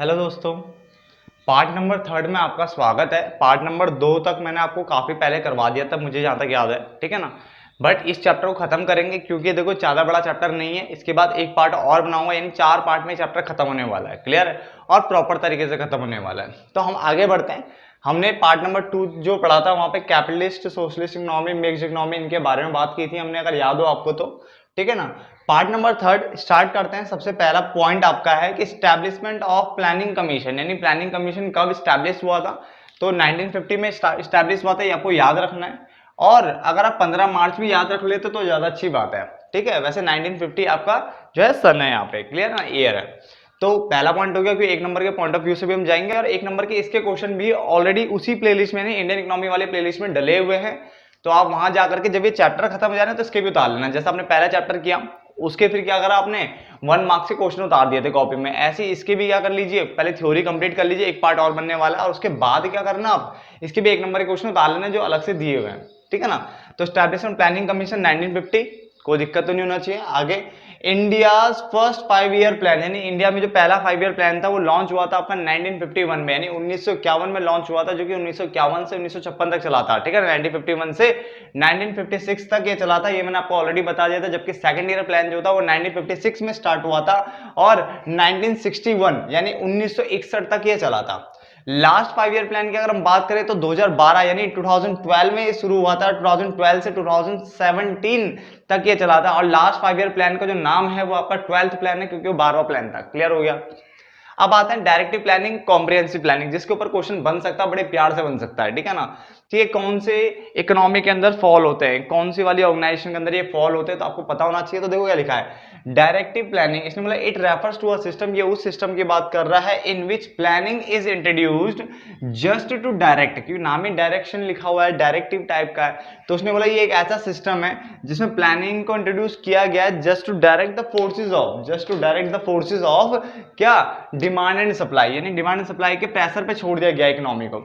Hello दोस्तों, part number 3 में आपका स्वागत है। पार्ट नंबर 2 तक मैंने आपको काफ़ी पहले करवा दिया था, मुझे जहाँ तक याद है, ठीक है ना। बट इस चैप्टर को खत्म करेंगे क्योंकि देखो ज़्यादा बड़ा चैप्टर नहीं है। इसके बाद एक पार्ट और बनाऊंगा, यानी 4 पार्ट में चैप्टर खत्म होने वाला है। क्लियर है? और प्रॉपर तरीके से खत्म होने वाला है। तो हम आगे बढ़ते हैं। हमने पार्ट नंबर 2 जो पढ़ा था वहाँ पे capitalist, socialist economy, mixed economy, इनके बारे में बात की थी हमने, अगर याद हो आपको तो। ठीक है ना। पार्ट नंबर 3 स्टार्ट करते हैं। सबसे पहला पॉइंट आपका है कि स्टैब्लिशमेंट ऑफ प्लानिंग कमीशन, यानी प्लानिंग कमीशन कब स्टैब्लिश हुआ था। तो 1950 में स्टैब्लिश हुआ था, ये आपको याद रखना है। और अगर आप 15 मार्च भी याद रख लेते तो ज्यादा अच्छी बात है। ठीक है, वैसे 1950 आपका जो है सन है यहाँ पे, क्लियर ना, ईयर है। तो पहला पॉइंट हो गया कि एक नंबर के पॉइंट ऑफ व्यू से भी हम जाएंगे, और एक नंबर के इसके क्वेश्चन भी ऑलरेडी उसी प्लेलिस्ट में, इंडियन इकोनॉमी वाले प्लेलिस्ट में डले हुए हैं। तो आप वहां जाकर के जब ये चैप्टर खत्म हो जा रहे हैं तो इसके भी उतार लेना। जैसे आपने पहला चैप्टर किया, उसके फिर क्या करा आपने, 1 मार्क्स के क्वेश्चन उतार दिए थे कॉपी में। ऐसे इसके भी क्या कर लीजिए, पहले थ्योरी कंप्लीट कर लीजिए, एक पार्ट और बनने वाला है, और उसके बाद क्या करना आप, इसके भी एक नंबर के क्वेश्चन उतार लेना जो अलग से दिए हुए हैं। ठीक है ना। तो स्टैब्लिशमेंट प्लानिंग कमीशन 1950, कोई दिक्कत तो नहीं होना चाहिए। आगे इंडियाज फर्स्ट 5 ईयर प्लान, यानी इंडिया में जो पहला 5 ईयर प्लान था वो लॉन्च हुआ था आपका 1951 में, यानी 1951 में लॉन्च हुआ था, जो कि 1951 से 1956 तक चला था। ठीक है, 1951 से 1956 तक ये चला था, ये मैंने आपको ऑलरेडी बता दिया था। जबकि सेकंड ईयर प्लान जो था वो 1956 में स्टार्ट हुआ था, और 1961 यानी 1961 तक ये चला था। लास्ट 5 ईयर प्लान की अगर हम बात करें तो 2012 यानी 2012 में ये शुरू हुआ था, 2012 से 2017 तक ये चला था। और लास्ट 5 ईयर प्लान का जो नाम है वो आपका 12th प्लान है, क्योंकि वो 12वां प्लान था। क्लियर हो गया। अब आते हैं डायरेक्टिव प्लानिंग, कॉम्प्रिहेंसिव प्लानिंग, जिसके ऊपर क्वेश्चन बन सकता है, बड़े प्यार से बन सकता है। ठीक है ना। तो ये कौन से इकोनॉमी के अंदर फॉल होते हैं, कौन सी वाली ऑर्गेनाइजेशन के अंदर ये फॉल होते हैं, तो आपको पता होना चाहिए। तो देखो क्या लिखा है, डायरेक्टिव प्लानिंग, इसने बोला it refers to a system, ये उस सिस्टम की बात कर रहा है in which planning is introduced just to direct, क्योंकि नाम ही डायरेक्शन लिखा हुआ है, डायरेक्टिव टाइप का है। तो उसने बोला ये एक ऐसा सिस्टम है जिसमें प्लानिंग को इंट्रोड्यूस किया गया है just to direct the forces of, just to direct the forces of क्या, डिमांड एंड सप्लाई, यानी डिमांड एंड सप्लाई के प्रेशर पे छोड़ दिया गया इकोनॉमी को।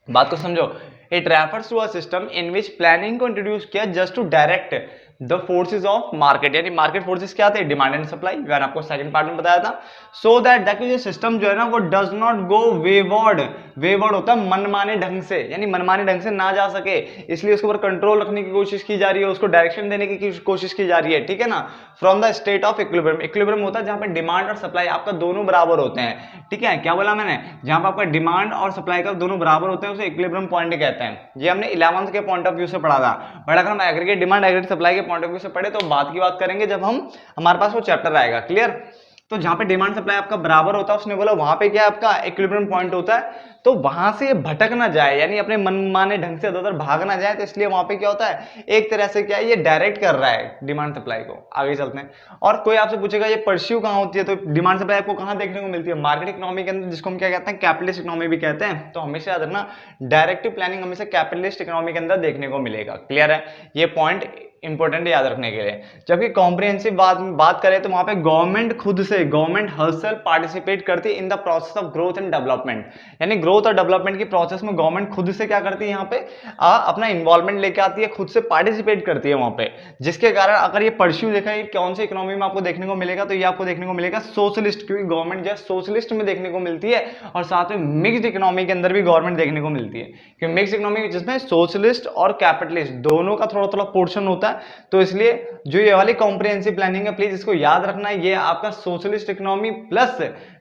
बात को समझो। It refers to a system in which planning को इंट्रोड्यूस किया just to direct the forces of market, यानी मार्केट फोर्सेज क्या थे, डिमांड एंड सप्लाई, मैंने आपको सेकंड पार्ट में बताया था। सो दैट देखिए सिस्टम जो है ना वो does not go wayward, wayward होता है मनमाने ढंग से, यानी मनमाने ढंग से ना जा सके, इसलिए उसके ऊपर कंट्रोल रखने की कोशिश की जा रही है, उसको डायरेक्शन देने की कोशिश की जा रही है। ठीक है ना। From the state of equilibrium, equilibrium होता है जहां पे डिमांड और सप्लाई आपका दोनों बराबर होते हैं। ठीक है, क्या बोला मैंने, जहां पे आपका डिमांड और सप्लाई का दोनों बराबर होते हैं उसे इक्विलिब्रियम पॉइंट कहते हैं। ये हमने 11th के पॉइंट ऑफ व्यू से पढ़ा था। बट अगर हम एग्रीगेट डिमांड एग्रीगेट सप्लाई के पॉइंट ऑफ व्यू से पढ़े तो बात की बात करेंगे जब हमारे पास वो चैप्टर आएगा। क्लियर। तो जहां पे डिमांड सप्लाई आपका बराबर होता है, उसने बोला वहां पे क्या आपका इक्विलिब्रियम पॉइंट होता है, तो वहां से भटक ना जाए, यानी अपने मनमाने ढंग से इधर भाग ना जाए। तो इसलिए वहां पे क्या होता है, एक तरह से क्या है, ये डायरेक्ट कर रहा है डिमांड सप्लाई को। आगे चलते हैं। और कोई आपसे पूछेगा ये परस्यू कहां होती है, तो डिमांड सप्लाई आपको कहां देखने को मिलती है, मार्केट इकोनॉमी के अंदर, जिसको हम क्या कहते हैं, कैपिटलिस्ट इकोनॉमी भी कहते हैं। तो हमेशा याद रखना, डायरेक्टिव प्लानिंग हमेशा कैपिटलिस्ट इकोनॉमी के अंदर देखने को मिलेगा। क्लियर है, ये पॉइंट इंपॉर्टेंट याद रखने के लिए। जबकि कॉम्प्रिहेंसिव बात करें तो वहां पे गवर्नमेंट खुद से, गवर्नमेंट हर्सेल्फ पार्टिसिपेट करती है in the process of growth and development, यानी ग्रोथ और डेवलपमेंट की प्रोसेस में गवर्नमेंट खुद से क्या करती है, यहाँ पे अपना इन्वॉल्वमेंट लेके आती है, खुद से पार्टिसिपेट करती है वहां पे। जिसके कारण अगर ये परस्यू देखा है कौन सी इकोनॉमी में आपको देखने को मिलेगा, तो ये आपको देखने को मिलेगा सोशलिस्ट, क्योंकि गवर्नमेंट जो है सोशलिस्ट में देखने को मिलती है, और साथ में मिक्स्ड इकोनॉमी के अंदर भी गवर्नमेंट देखने को मिलती है। क्योंकि मिक्स्ड इकोनॉमी जिसमें सोशलिस्ट और कैपिटलिस्ट दोनों का थोड़ा थोड़ा पोर्शन होता है, तो इसलिए जो ये वाली कॉम्प्रिहेंसिव प्लानिंग है, प्लीज इसको याद रखना है, ये आपका socialist economy plus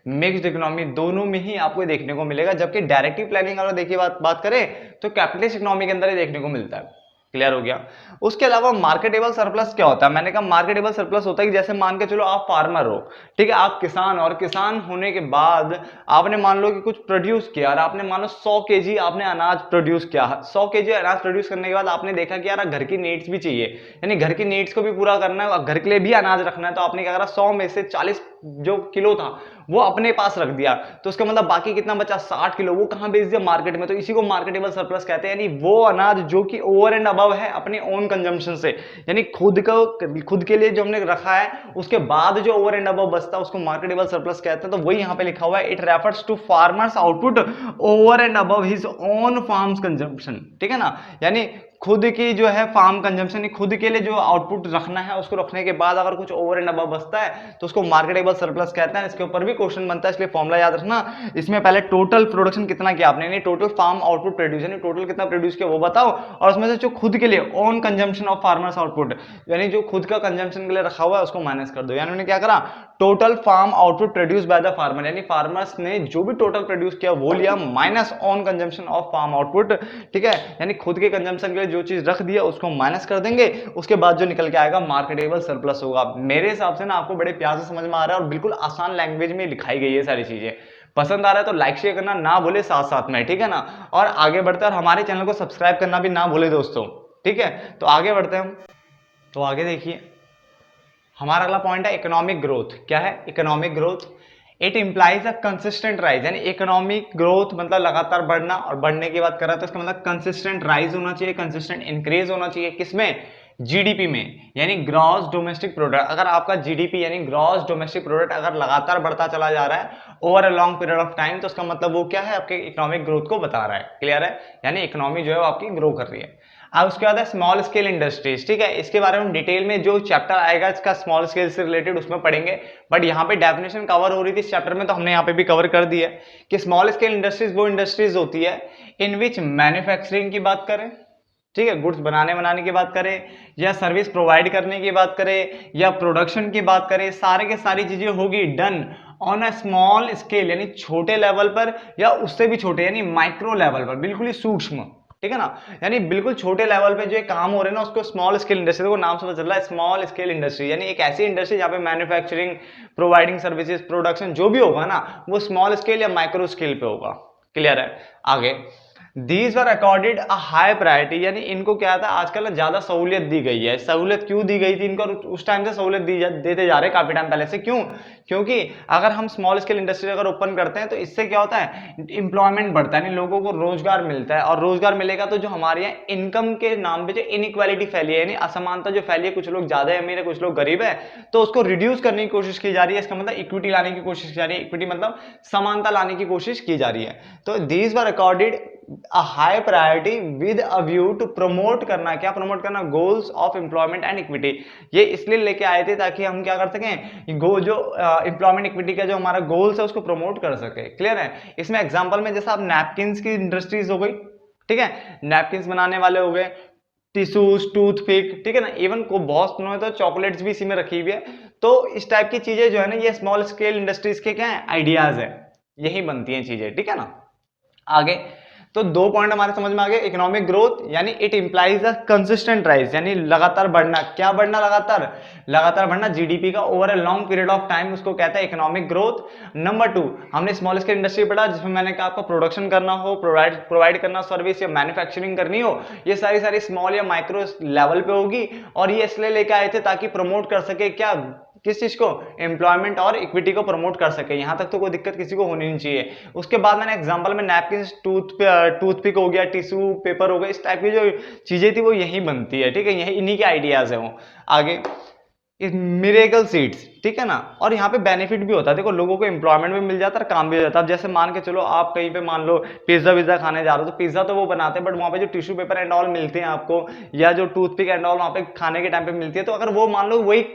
mixed economy दोनों में ही आपको देखने को मिलेगा। जबकि डायरेक्टिव प्लानिंग अगर देखिए बात करें तो कैपिटलिस्ट इकोनॉमी के अंदर ही देखने को मिलता है। क्लियर हो गया। उसके अलावा मार्केटेबल सरप्लस क्या होता है, मैंने कहा मार्केटेबल सरप्लस होता है कि जैसे मान के चलो आप फार्मर हो, ठीक है, आप किसान, और किसान होने के बाद आपने मान लो कि कुछ प्रोड्यूस किया, और आपने मान लो 100 केजी आपने अनाज प्रोड्यूस किया। 100 केजी अनाज प्रोड्यूस करने के बाद आपने देखा कि यार घर की नीड्स भी चाहिए, यानी घर की नीड्स को भी पूरा करना है, घर के लिए भी अनाज रखना है। तो आपने क्या करा, 100 में से 40 जो किलो था वो अपने पास रख दिया, तो उसका मतलब बाकी कितना बचा, 60 किलो, वो कहां बेच दिया, मार्केट में। तो इसी को मार्केटेबल सरप्लस कहते हैं, यानी वो अनाज जो कि ओवर एंड अबव है अपने ओन कंजम्पशन से, यानी खुद के लिए जो हमने रखा है, उसके बाद जो ओवर एंड अबव बचता है उसको मार्केटेबल सरप्लस कहते हैं। तो वही यहां पे लिखा हुआ है, it refers to farmers output over and above his own farms consumption. ठीक है ना, यानी खुद की जो है फार्म कंजम्पशन, खुद के लिए जो आउटपुट रखना है, उसको रखने के बाद अगर कुछ ओवर एंड अबव बचता है तो उसको मार्केटेबल सरप्लस कहते हैं। इसके ऊपर भी क्वेश्चन बनता है, इसलिए फॉर्मूला याद रखना। इसमें पहले टोटल प्रोडक्शन कितना किया आपने, यानी टोटल फार्म आउटपुट प्रोड्यूस, यानी टोटल कितना प्रोड्यूस किया वो बताओ, और उसमें से जो खुद के लिए own consumption of farmers output, यानी जो खुद का कंजम्पशन के लिए रखा हुआ है उसको माइनस कर दो। यानी उन्होंने क्या करा, total farm output produce by the farmer, यानी फार्मर्स ने जो भी टोटल प्रोड्यूस किया वो लिया, minus on consumption of farm output. ठीक है, यानी खुद के कंजम्पशन के लिए जो चीज रख दिया उसको माइनस कर देंगे, उसके बाद जो निकल के आएगा मार्केटेबल सरप्लस होगा। मेरे हिसाब से ना आपको बड़े प्यार से समझ में आ रहा है और बिल्कुल आसान लैंग्वेज में लिखाई गई है सारी चीजें। पसंद आ रहा है तो लाइक शेयर करना ना भूले साथ साथ में, ठीक है ना। और आगे बढ़ते हैं, और हमारे चैनल को सब्सक्राइब करना भी ना भूले दोस्तों, ठीक है। तो आगे बढ़ते हैं हम, तो आगे देखिए हमारा अगला पॉइंट है इकोनॉमिक ग्रोथ। क्या है economic growth? It implies a consistent rise, यानी इकोनॉमिक ग्रोथ मतलब लगातार बढ़ना, और बढ़ने की बात कर रहा है तो इसका मतलब कंसिस्टेंट राइज होना चाहिए, कंसिस्टेंट इंक्रीज होना चाहिए। किसमें? जीडीपी में, यानी ग्रॉस डोमेस्टिक प्रोडक्ट। अगर आपका जीडीपी यानी ग्रॉस डोमेस्टिक प्रोडक्ट अगर लगातार बढ़ता चला जा रहा है over a long period of time, तो उसका मतलब वो क्या है, आपके इकोनॉमिक ग्रोथ को बता रहा है। क्लियर है, यानी इकोनॉमी जो है वो आपकी ग्रो कर रही है। अब उसके बाद है स्मॉल स्केल इंडस्ट्रीज। ठीक है, इसके बारे में डिटेल में जो चैप्टर आएगा इसका स्मॉल स्केल से रिलेटेड उसमें पढ़ेंगे, बट यहाँ पे डेफिनेशन कवर हो रही थी इस चैप्टर में, तो हमने यहाँ पे भी कवर कर दी है कि स्मॉल स्केल इंडस्ट्रीज वो इंडस्ट्रीज होती है इन विच मैन्युफैक्चरिंग की बात करें, ठीक है, गुड्स बनाने की बात करें, या सर्विस प्रोवाइड करने की बात करें, या प्रोडक्शन की बात करें, सारे के सारी चीजें होगी done on a small scale, यानी छोटे लेवल पर, या उससे भी छोटे यानी माइक्रो लेवल पर, बिल्कुल ही सूक्ष्म। ठीक है ना, यानी बिल्कुल छोटे लेवल पे जो काम हो रहे हैं ना उसको स्मॉल स्केल इंडस्ट्री, को नाम से पता चल रहा है स्मॉल स्केल इंडस्ट्री, यानी एक ऐसी इंडस्ट्री जहाँ पे मैन्युफैक्चरिंग, प्रोवाइडिंग सर्विसेज, प्रोडक्शन जो भी होगा ना वो स्मॉल स्केल या माइक्रो स्केल पे होगा। क्लियर है। आगे These were accorded a high priority, यानी इनको क्या था आजकल ना ज्यादा सहूलियत दी गई है। सहूलियत क्यों दी गई थी इनको, उस टाइम से सहूलियत देते जा रहे हैं काफी टाइम पहले से। क्यों? क्योंकि अगर हम स्मॉल स्केल इंडस्ट्री अगर ओपन करते हैं तो इससे क्या होता है, इंप्लॉयमेंट बढ़ता है, यानी लोगों को रोजगार मिलता है, और रोजगार मिलेगा तो जो हमारे यहाँ इनकम के नाम पे जो इनइक्वालिटी फैली है, यानी असमानता जो फैली है, कुछ लोग ज्यादा अमीर है कुछ लोग गरीब है, तो उसको रिड्यूस करने की कोशिश की जा रही है। इसका मतलब इक्विटी लाने की कोशिश की जा रही है, इक्विटी मतलब समानता लाने की कोशिश की जा रही है। तो these were accorded a high priority with a view to promote करना, क्या प्रमोट करना, goals of employment and equity। ये इसलिए लेके आए थे ताकि हम क्या कर सकें, जो एम्प्लॉयमेंट इक्विटी का जो हमारा गोल्स है उसको प्रमोट कर सके। क्लियर है। इसमें एग्जांपल में जैसा आप नैपकिन्स की इंडस्ट्रीज हो गई, ठीक है, नैपकिन्स बनाने वाले हो गए, टिश्यूज, टूथपिक, ठीक है ना, इवन को बहुत सुनो तो चॉकलेट्स भी इसी में रखी हुई है। तो इस टाइप की चीजें जो है ना ये स्मॉल स्केल इंडस्ट्रीज के क्या है, आइडियाज है, यही बनती हैं चीजें। ठीक है ना। आगे तो दो पॉइंट हमारे समझ में आ गए। इकोनॉमिक ग्रोथ यानी it implies a consistent rise, यानी लगातार बढ़ना। क्या बढ़ना? लगातार बढ़ना जीडीपी का over a long period of time, उसको कहता है इकोनॉमिक ग्रोथ। नंबर 2 हमने स्मॉल स्केल इंडस्ट्री पढ़ा जिसमें मैंने कहा आपको प्रोडक्शन करना हो, प्रोवाइड करना सर्विस या मैन्युफैक्चरिंग करनी हो, ये सारी स्मॉल या माइक्रो लेवल पे होगी। और ये इसलिए लेके आए थे ताकि प्रमोट कर सके क्या, किस चीज को, एम्प्लॉयमेंट और इक्विटी को प्रमोट कर सके। यहां तक तो कोई दिक्कत किसी को होनी नहीं चाहिए। उसके बाद मैंने एग्जांपल में नैपकिन, टूथपिक हो गया, टिश्यू पेपर हो गया, इस टाइप की जो चीजें थी वो यही बनती है। ठीक है, यही इन्हीं के आइडियाज है वो। आगे मिरेकल सीड्स, ठीक है ना, और यहाँ पे बेनिफिट भी होता है। देखो लोगों को एम्प्लॉयमेंट भी मिल जाता है और काम भी हो जाता है। अब जैसे मान के चलो आप कहीं पे मान लो पिज्जा विज्जा खाने जा रहे हो, तो पिज्जा तो वो बनाते हैं बट वहाँ पे जो टिश्यू पेपर एंड ऑल मिलते हैं आपको, या जो टूथपिक एंड ऑल वहाँ पे खाने के टाइम पे मिलती है, तो अगर वो मान लो वही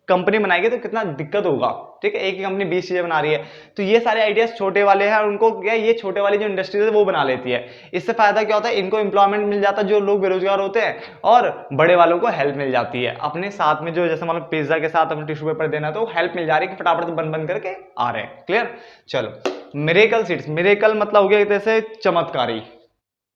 कंपनी बनाएगी तो कितना दिक्कत होगा। ठीक है, एक ही कंपनी 20 चीजें बना रही है, तो ये सारे आइडियाज छोटे वाले हैं और उनको क्या, ये छोटे वाली जो इंडस्ट्रीज है वो बना लेती है। इससे फायदा क्या होता है, इनको एम्प्लॉयमेंट मिल जाता है जो लोग बेरोजगार होते हैं, और बड़े वालों को हेल्प मिल जाती है। अपने साथ में जो जैसे मतलब पिज्जा के साथ अपने टिश्यू पेपर देना तो हेल्प मिल जा रही है कि फटाफट बन बन करके आ रहे हैं। क्लियर। चलो मिरेकल सीड्स, मिरेकल मतलब हो गया जैसे चमत्कारी।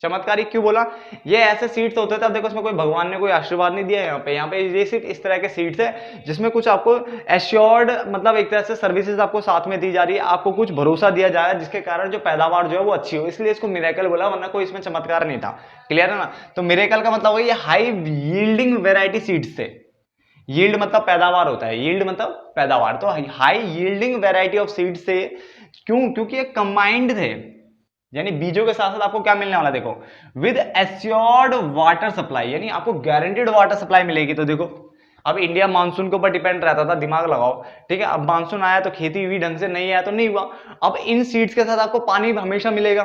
चमत्कारी क्यों बोला, ये ऐसे सीट्स होते थे, अब देखो इसमें कोई भगवान ने कोई आशीर्वाद नहीं दिया है। यहाँ पे ये सीट इस तरह के सीट्स है जिसमें कुछ आपको एश्योर्ड मतलब एक तरह से सर्विसेज आपको साथ में दी जा रही है, आपको कुछ भरोसा दिया जा रहा है जिसके कारण जो पैदावार जो है वो अच्छी हो, इसलिए इसको मिरेकल बोला, वरना कोई इसमें चमत्कार नहीं था। क्लियर है ना। तो मिरेकल का मतलब ये हाई यील्डिंग वेराइटी सीड्स से, यील्ड मतलब पैदावार होता है, यील्ड मतलब पैदावार, तो high yielding variety of seed से। क्यों? क्योंकि ये कंबाइंड थे, यानी बीजों के साथ साथ आपको क्या मिलने वाला, देखो विद एश्योर्ड वाटर सप्लाई, यानी आपको गारंटीड वाटर सप्लाई मिलेगी। तो देखो अब इंडिया मानसून के ऊपर डिपेंड रहता था, दिमाग लगाओ, ठीक है, अब मानसून आया तो खेती हुई ढंग से, नहीं आया तो नहीं हुआ। अब इन सीड्स के साथ आपको पानी हमेशा मिलेगा।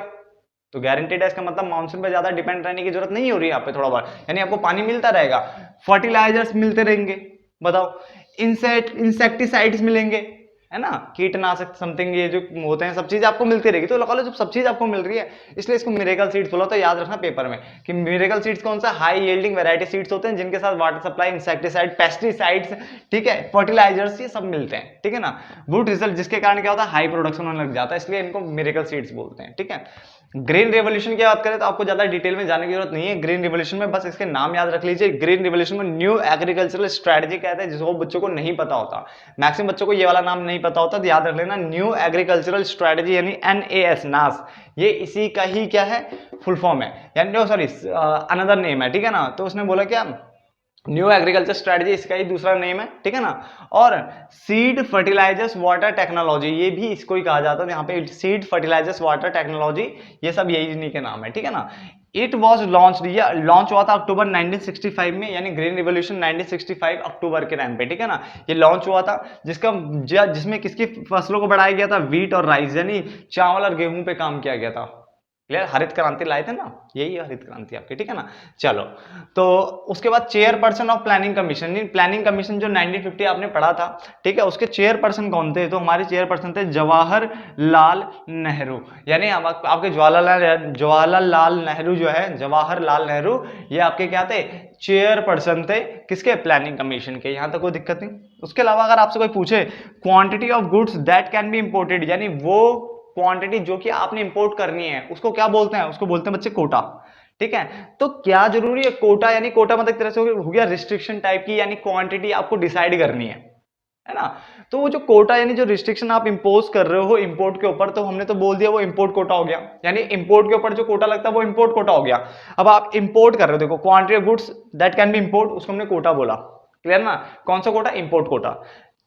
तो गारंटीड है, इसका मतलब मानसून पे ज्यादा डिपेंड रहने की जरूरत नहीं हो रही है यहाँ पे थोड़ा बहुत, यानी आपको पानी मिलता रहेगा, फर्टिलाइजर्स मिलते रहेंगे, बताओ, इंसेक्टिसाइड्स मिलेंगे, है ना, कीटनाशक समथिंग ये जो होते हैं सब चीज आपको मिलती रहेगी। तो लगा लो जब सब चीज आपको मिल रही है, इसलिए इसको मिरेकल सीड्स बोला। तो याद रखना पेपर में कि मिरेकल सीड्स कौन सा, हाई यील्डिंग वैरायटी सीड्स होते हैं जिनके साथ वाटर सप्लाई, इंसेक्टिसाइड, पेस्टिसाइड्स, ठीक है, फर्टिलाइजर्स, ये सब मिलते हैं, ठीक है ना। गुड रिजल्ट, जिसके कारण क्या होता है, हाई प्रोडक्शन होने लग जाता है, इसलिए इनको मिरेकल सीड्स बोलते हैं, ठीक है। ग्रीन रेवोल्यूशन की बात करें तो आपको ज्यादा डिटेल में जाने की जरूरत नहीं है। ग्रीन रिवोल्यूशन में बस इसके नाम याद रख लीजिए। ग्रीन रिवोल्यूशन में न्यू एग्रीकल्चरल स्ट्रेटजी कहते हैं, जिसको बच्चों को नहीं पता होता, मैक्सिमम बच्चों को ये वाला नाम नहीं पता होता, तो याद रख लेना, न्यू एग्रीकल्चरल स्ट्रेटजी यानी NAS, नास, ये इसी का ही क्या है, फुल फॉर्म है, यानी सॉरी अनदर नेम है, ठीक है ना। तो उसने बोला क्या, न्यू एग्रीकल्चर स्ट्रेटजी इसका ही दूसरा नेम है, ठीक है ना। और सीड फर्टिलाइजर्स वाटर टेक्नोलॉजी, ये भी इसको ही कहा जाता है, यहाँ पे सीड फर्टिलाइजर्स वाटर टेक्नोलॉजी, ये सब यही इन्हीं के नाम है, ठीक है ना। इट वॉज लॉन्च, ये लॉन्च हुआ था अक्टूबर 1965 में, यानी ग्रीन रिवोल्यूशन 1965 अक्टूबर के टाइम पे, ठीक है ना, ये लॉन्च हुआ था, जिसमें किसकी फसलों को बढ़ाया गया था, वीट और राइस, यानी चावल और गेहूं पे काम किया गया था। क्लियर, हरित क्रांति लाए थे ना, यही हरित क्रांति आपकी, ठीक है ना। चलो, तो उसके बाद chairperson of planning commission, planning commission जो 1950 आपने पढ़ा था, ठीक है, उसके चेयरपर्सन कौन थे, तो हमारे चेयरपर्सन थे जवाहरलाल नेहरू, यानी आपके जवाहरलाल नेहरू जो है, जवाहरलाल नेहरू, ये आपके क्या थे, चेयरपर्सन थे, किसके, प्लानिंग कमीशन के। यहां तक कोई दिक्कत नहीं। उसके अलावा अगर आपसे कोई पूछे quantity of goods that can be imported, यानी वो क्वांटिटी जो कि आपने इंपोर्ट करनी है, उसको क्या बोलते हैं, उसको बोलते हैं बच्चे कोटा, ठीक है। तो क्या जरूरी है कोटा, यानी कोटा मतलब एक तरह से हो गया रिस्ट्रिक्शन टाइप की, यानी क्वांटिटी आपको डिसाइड करनी है ना। तो वो जो कोटा यानी जो रिस्ट्रिक्शन आप इंपोज कर रहे हो इंपोर्ट के ऊपर, तो हमने तो बोल दिया वो इंपोर्ट कोटा हो गया, यानी इंपोर्ट के ऊपर जो कोटा लगता है वो इंपोर्ट कोटा हो गया। अब आप इंपोर्ट कर रहे हो, देखो quantity of goods that can be import, उसको हमने कोटा बोला, क्लियर ना। कौन सा कोटा, इंपोर्ट कोटा।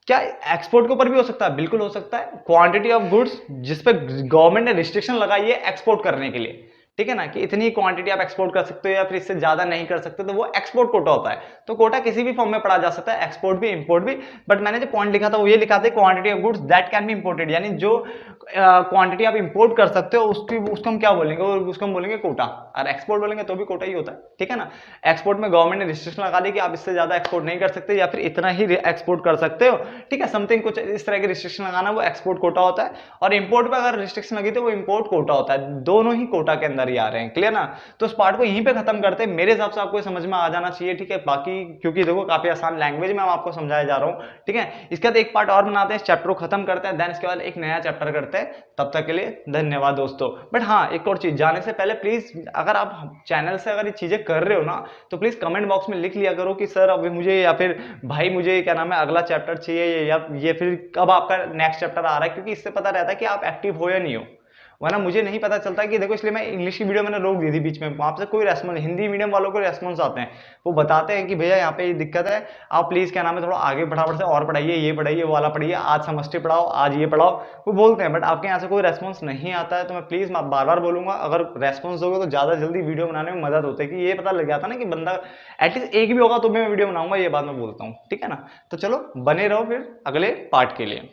क्या एक्सपोर्ट के ऊपर भी हो सकता है, बिल्कुल हो सकता है। क्वांटिटी ऑफ गुड्स जिसपे गवर्नमेंट ने रिस्ट्रिक्शन लगाई है एक्सपोर्ट करने के लिए, ठीक है ना, कि इतनी क्वांटिटी आप एक्सपोर्ट कर सकते हो या फिर इससे ज्यादा नहीं कर सकते, तो वो एक्सपोर्ट कोटा होता है। तो कोटा किसी भी फॉर्म में पढ़ा जा सकता है, एक्सपोर्ट भी इंपोर्ट भी। बट मैंने जो पॉइंट लिखा था वो ये लिखा था, quantity of goods that can be imported, यानी जो क्वांटिटी आप इंपोर्ट कर सकते हो उसको हम क्या बोलेंगे, उसको हम बोलेंगे कोटा। और एक्सपोर्ट बोलेंगे तो भी कोटा ही होता है, ठीक है ना। एक्सपोर्ट में गवर्नमेंट ने रिस्ट्रिक्शन लगा दी कि आप इससे ज्यादा एक्सपोर्ट नहीं कर सकते या फिर इतना ही एक्सपोर्ट कर सकते हो, ठीक है, समथिंग कुछ इस तरह की रिस्ट्रिक्शन लगाना, वो एक्सपोर्ट कोटा होता है। और इंपोर्ट पे अगर रिस्ट्रिक्शन लगी तो वो इंपोर्ट कोटा होता है, दोनों ही कोटा के अंदर ही आ रहे हैं, क्लियर ना। तो इस पार्ट को यहीं पे खत्म करते हैं, मेरे हिसाब से आपको समझ में आ जाना चाहिए, ठीक है। बाकी क्योंकि देखो काफी आसान लैंग्वेज में आपको समझाया जा रहा हूँ, ठीक है। इसके बाद एक पार्ट और बनाते हैं, इस चैप्टर को खत्म करते हैं, देन इसके बाद एक नया चैप्टर करते हैं। तब तक के लिए धन्यवाद दोस्तों। बट हाँ, एक और चीज जाने से पहले प्लीज, अगर आप चैनल से अगर ये चीजें कर रहे हो ना, तो प्लीज कमेंट बॉक्स में लिख लिया करो कि सर अभी मुझे, या फिर भाई मुझे क्या नाम है अगला चैप्टर चाहिए, या ये फिर कब आपका नेक्स्ट चैप्टर आ रहा है, क्योंकि इससे पता रहता है कि आप एक्टिव हो या नहीं हो, वरना मुझे नहीं पता चलता कि देखो। इसलिए मैं इंग्लिश की वीडियो मैंने रोक दी थी बीच में, वहां से कोई रेस्पॉन्स, हिंदी मीडियम वालों को रेस्पॉन्स आते हैं, वो बताते हैं कि भैया यहाँ पे ये दिक्कत है, आप प्लीज क्या नाम है थोड़ा आगे फटाफट से और पढ़ाइए, ये पढ़ाइए, वो वाला पढ़िए, आज समष्टि पढ़ाओ, आज ये पढ़ाओ, वो बोलते हैं। बट आपके यहाँ से कोई रेस्पॉन्स नहीं आता है, तो मैं प्लीज बार बार बोलूंगा, अगर रेस्पॉन्स दोगे तो ज्यादा जल्दी वीडियो बनाने में मदद होती है, कि ये पता लग जाता है ना कि बंदा एटलीस्ट एक भी होगा तो भी मैं वीडियो बनाऊंगा, ये बात मैं बोलता हूँ, ठीक है ना। तो चलो बने रहो फिर अगले पार्ट के लिए।